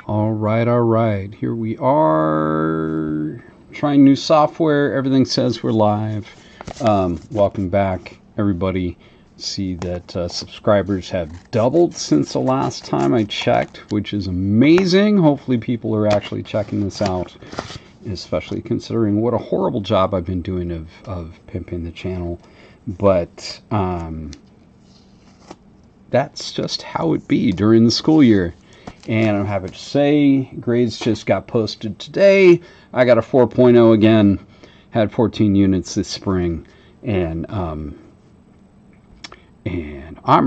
All right. Here we are trying new software. Everything says we're live. Welcome back, everybody. See that subscribers have doubled since the last time I checked, which is amazing. Hopefully people are actually checking this out, especially considering what a horrible job I've been doing of pimping the channel. But that's just how it be during the school year. And I'm happy to say grades just got posted today. I got a 4.0 again. Had 14 units this spring, and I'm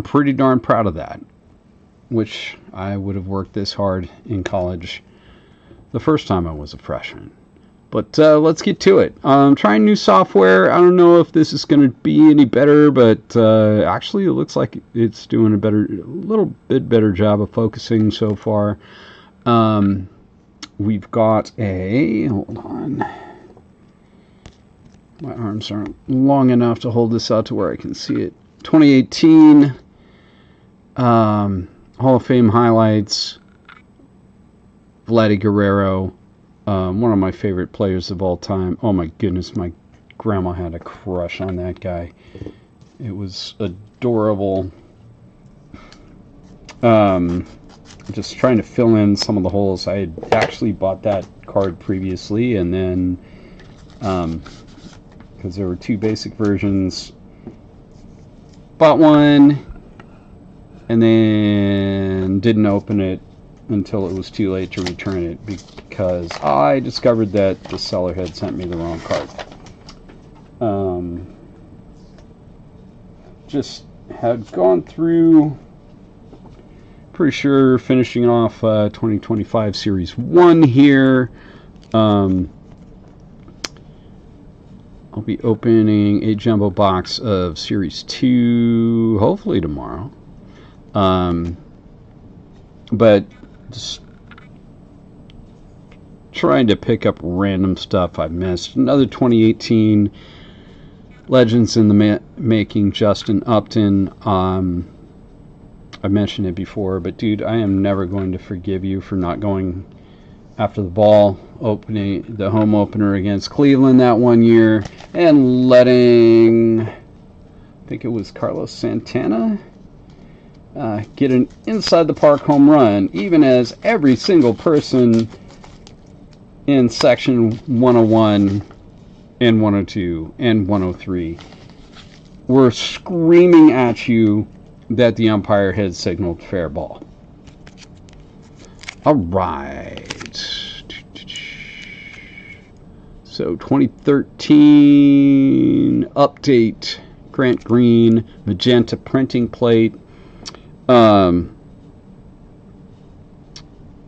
pretty darn proud of that. Which I would have worked this hard in college the first time I was a freshman. But let's get to it. I'm trying new software. I don't know if this is going to be any better, but actually it looks like it's doing a little bit better job of focusing so far. We've got hold on. My arms aren't long enough to hold this out to where I can see it. 2018 Hall of Fame highlights. Vladdy Guerrero. One of my favorite players of all time. Oh my goodness, my grandma had a crush on that guy. It was adorable. Just trying to fill in some of the holes. I had actually bought that card previously, and then because there were two basic versions, bought one and then didn't open it until it was too late to return it, because I discovered that the seller had sent me the wrong card. Just had gone through, pretty sure finishing off 2025 Series 1 here. I'll be opening a jumbo box of Series 2 hopefully tomorrow. But just trying to pick up random stuff I missed. Another 2018 Legends in the Making, Justin Upton. I mentioned it before, but dude, I am never going to forgive you for not going after the ball, opening the home opener against Cleveland that one year, and letting, I think it was Carlos Santana, get an inside the park home run, even as every single person in section 101 and 102 and 103 were screaming at you that the umpire had signaled fair ball. All right. So 2013 update, Grant Green, magenta printing plate.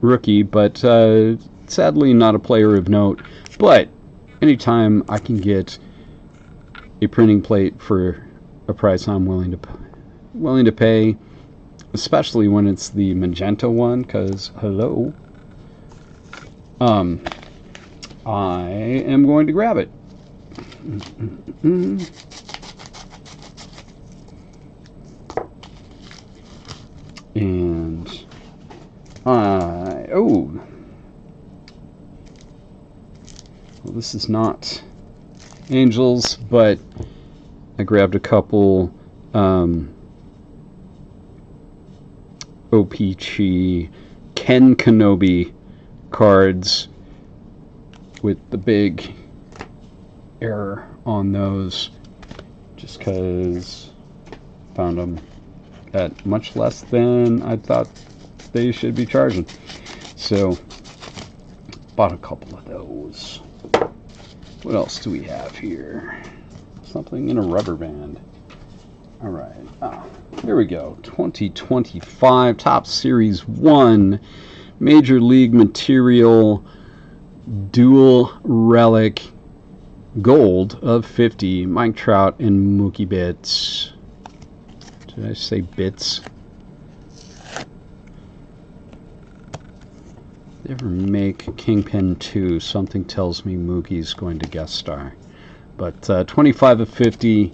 Rookie, but sadly not a player of note. But anytime I can get a printing plate for a price I'm willing to pay, especially when it's the magenta one, because hello, I am going to grab it. And well, this is not Angels, but I grabbed a couple OPC Ken Kenobi cards with the big error on those, just because found them at much less than I thought they should be charging. So bought a couple of those. What else do we have here? Something in a rubber band. All right. Here we go. 2025 Topps Series 1 Major League Material Dual Relic Gold of 50 Mike Trout and Mookie Betts. Did I say bits? They ever make Kingpin 2? Something tells me Mookie's going to guest star. But 25 of 50,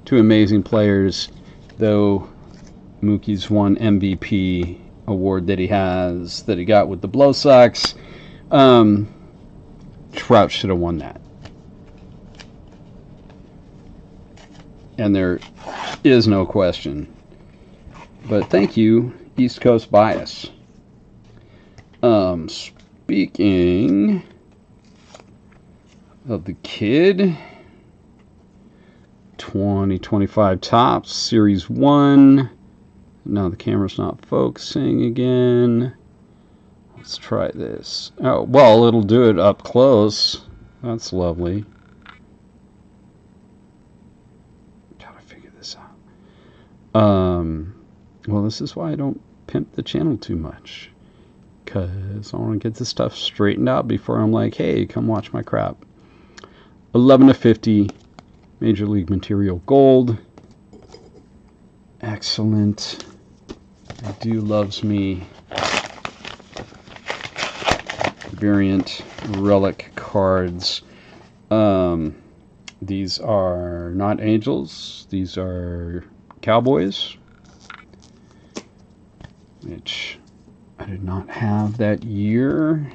two amazing players, though Mookie's won MVP award that he has that he got with the Blow Sox. Trout should have won that. And there is no question. But thank you, East Coast Bias. Speaking of the kid, 2025 Topps Series 1. Now the camera's not focusing again. Let's try this. Oh, well, it'll do it up close. That's lovely. Gotta figure this out. Well, this is why I don't pimp the channel too much, because I want to get this stuff straightened out before I'm like, hey, come watch my crap. 11/50 Major League Material Gold. Excellent. I do loves me variant relic cards. These are not Angels. These are Cowboys, which I did not have that year.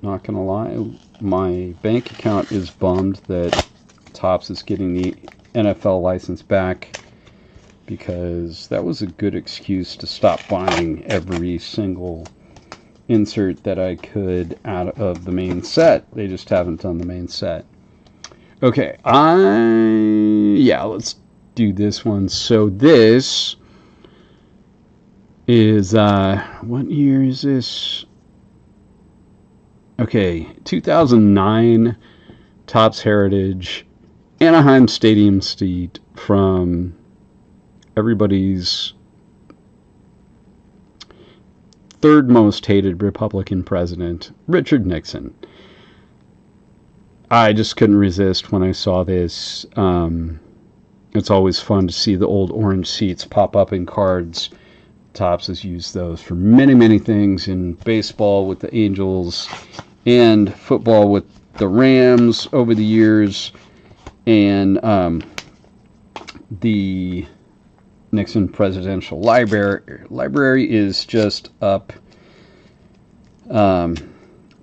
Not gonna lie, my bank account is bummed that Topps is getting the NFL license back, because that was a good excuse to stop buying every single insert that I could out of the main set. They just haven't done the main set. Okay, let's do this one. So this is, what year is this? Okay, 2009 Topps Heritage Anaheim Stadium seat from everybody's third most hated Republican president, Richard Nixon. I just couldn't resist when I saw this. It's always fun to see the old orange seats pop up in cards. Topps has used those for many, many things in baseball with the Angels and football with the Rams over the years. And the Nixon Presidential Library is just up town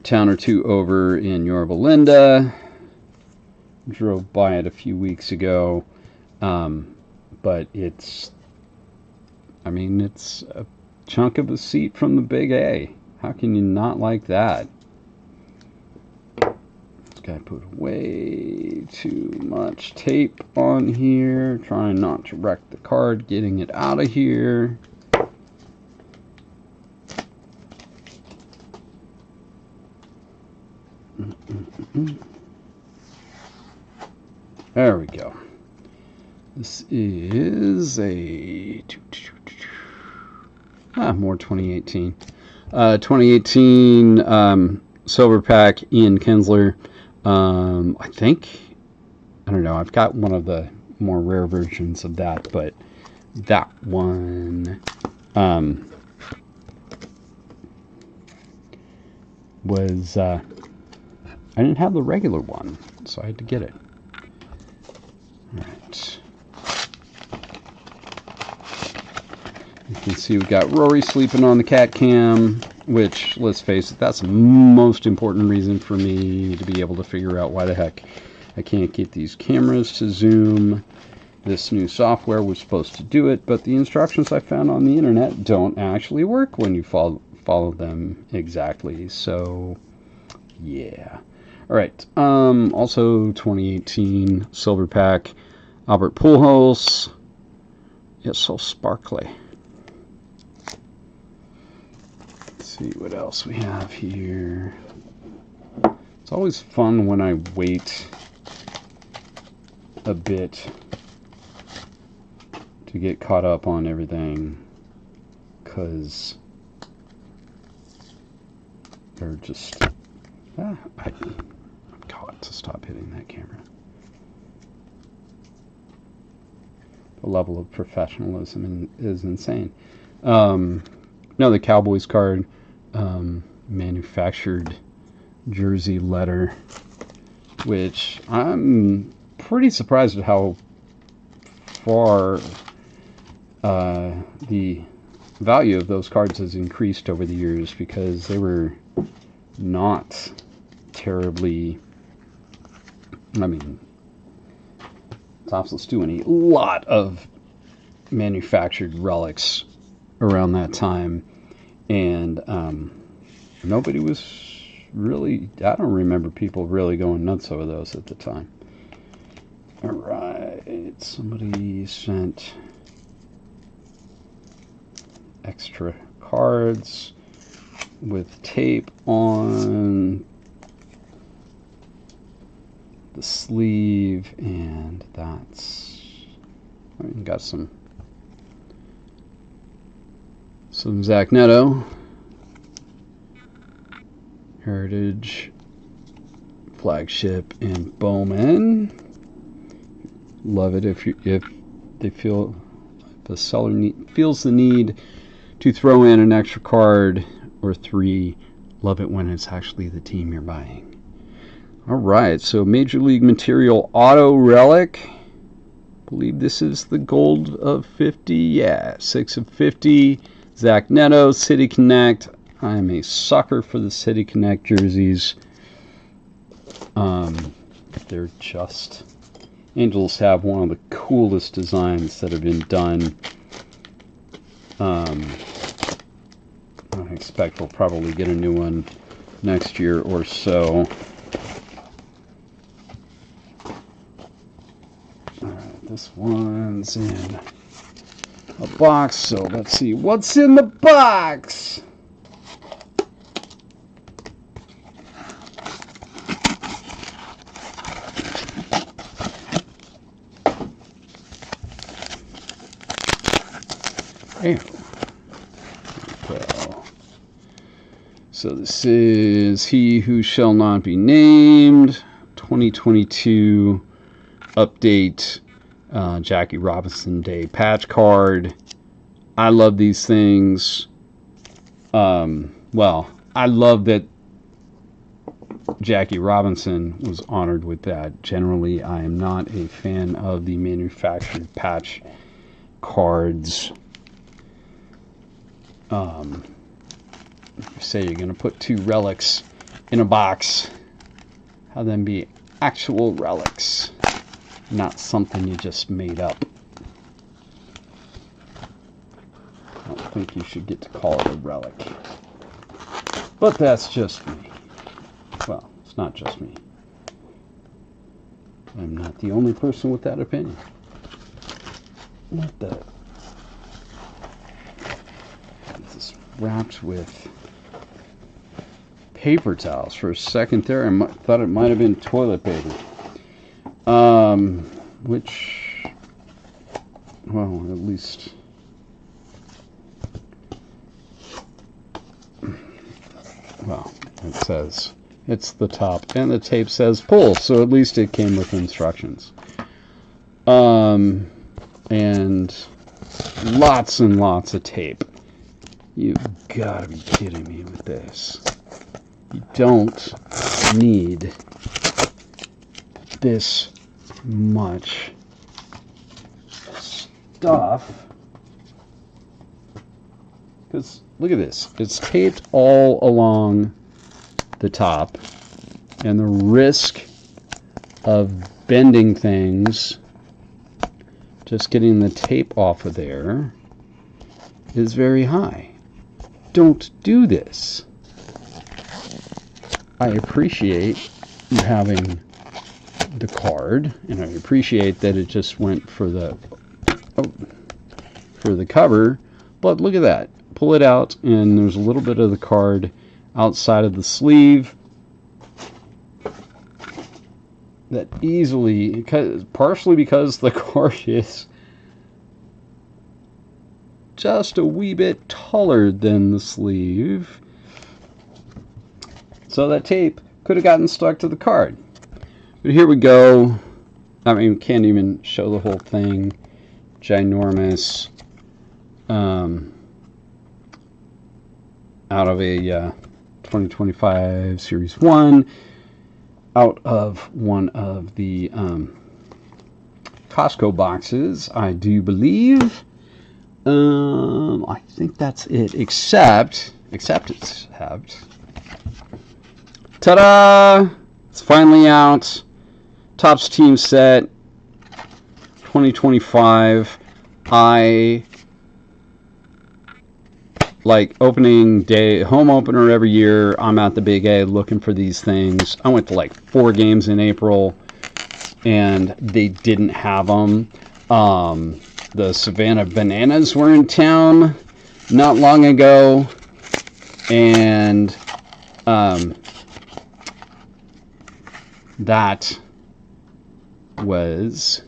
or two over in Yorba Linda. Drove by it a few weeks ago, but it's a chunk of a seat from the Big A. How can you not like that? This guy put way too much tape on here, trying not to wreck the card, getting it out of here. There we go. This is a more 2018. 2018 Silver Pack Ian Kinsler. I think, I don't know, I've got one of the more rare versions of that, but that one was, I didn't have the regular one, so I had to get it. Alright. You can see we've got Rory sleeping on the cat cam, which, let's face it, that's the most important reason for me to be able to figure out why the heck I can't get these cameras to zoom. This new software was supposed to do it, but the instructions I found on the internet don't actually work when you follow them exactly. So, yeah. Alright, also 2018 Silver Pack Albert Pujols. It's so sparkly. Let's see what else we have here. It's always fun when I wait a bit to get caught up on everything, because they're just... I've got to stop hitting that camera. The level of professionalism is insane. No, the Cowboys card, manufactured jersey letter, which I'm pretty surprised at how far the value of those cards has increased over the years because they were not terribly, I mean, Topps was doing a lot of manufactured relics around that time, and nobody was really, I don't remember people really going nuts over those at the time. All right, somebody sent extra cards with tape on the sleeve, and that's, I mean, got some Zach Neto, Heritage, Flagship, and Bowman. Love it if they feel, if the seller feels the need to throw in an extra card or three. Love it when it's actually the team you're buying. All right, so Major League Material Auto Relic. Believe this is the gold of 50. Yeah, 6 of 50. Zach Neto, City Connect. I am a sucker for the City Connect jerseys. They're just, Angels have one of the coolest designs that have been done. I expect we'll probably get a new one next year or so. Alright, this one's in a box, so let's see what's in the box. Well, so this is He Who Shall Not Be Named 2022 update, Jackie Robinson Day patch card. I love these things. Well, I love that Jackie Robinson was honored with that. Generally, I am not a fan of the manufactured patch cards. If you say you're going to put two relics in a box, have them be actual relics, not something you just made up. I don't think you should get to call it a relic. But that's just me. Well, it's not just me. I'm not the only person with that opinion. What the? This is wrapped with paper towels. For a second there, I thought it might have been toilet paper. Which, well, at least, well, it says it's the top, and the tape says pull, so at least it came with instructions. And lots and lots of tape. You've got to be kidding me with this. You don't need this much stuff. Because look at this. It's taped all along the top. And the risk of bending things, just getting the tape off of there, is very high. Don't do this. I appreciate you having the card, and I appreciate that it just went for the cover, but look at that. Pull it out, and there's a little bit of the card outside of the sleeve that easily, partially because the card is just a wee bit taller than the sleeve, so that tape could have gotten stuck to the card. But here we go. I mean, can't even show the whole thing. Ginormous. Out of a 2025 Series 1. Out of one of the Costco boxes, I do believe. I think that's it. Except it's ta-da! It's finally out. Topps team set 2025. I like opening day, home opener every year. I'm at the Big A looking for these things. I went to like 4 games in April, and they didn't have them. The Savannah Bananas were in town not long ago, and that was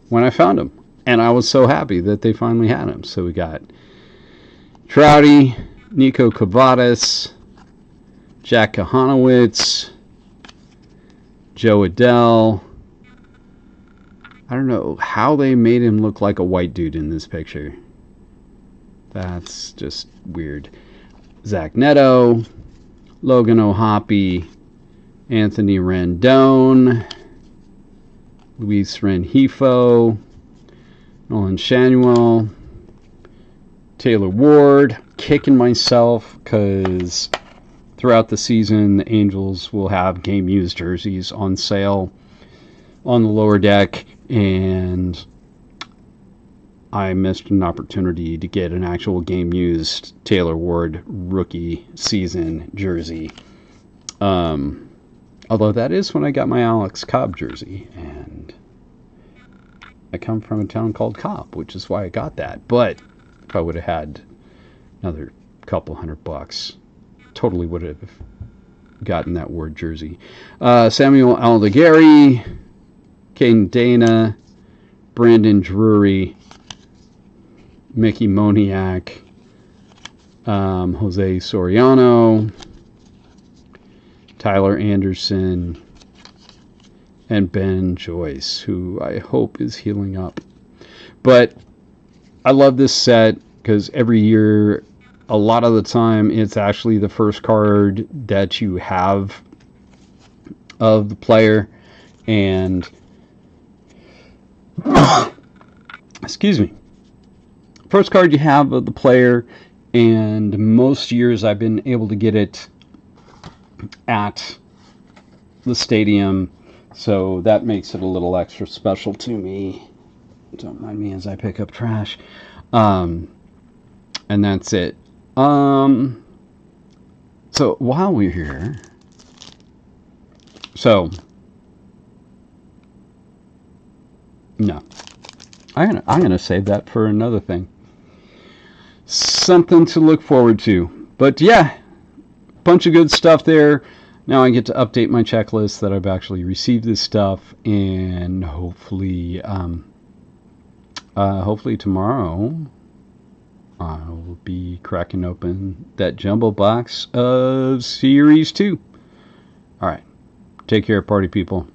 when I found them, and I was so happy that they finally had them. So we got Trouty, Nico Kavadas, Jack Kahanowitz, Joe Adell. I don't know how they made him look like a white dude in this picture. That's just weird. Zach Neto, Logan O'Hoppe, Anthony Rendon, Luis Rengifo, Nolan Schanuel, Taylor Ward. Kicking myself because throughout the season the Angels will have game used jerseys on sale on the lower deck, and I missed an opportunity to get an actual game used Taylor Ward rookie season jersey. Although that is when I got my Alex Cobb jersey, and I come from a town called Cobb, which is why I got that. But if I would have had another couple $100, totally would have gotten that Ward jersey. Samuel Aldegari, Caden Dana, Brandon Drury, Mickey Moniak, Jose Soriano, Tyler Anderson, and Ben Joyce, who I hope is healing up. But I love this set because every year, a lot of the time, it's actually the first card that you have of the player. And excuse me, first card you have of the player, and most years I've been able to get it at the stadium, so that makes it a little extra special to me. Don't mind me as I pick up trash. And that's it. So while we're here, so no, I'm gonna save that for another thing. Something to look forward to. But yeah, bunch of good stuff there. Now I get to update my checklist that I've actually received this stuff, and hopefully tomorrow I'll be cracking open that jumbo box of Series 2. All right, take care, party people.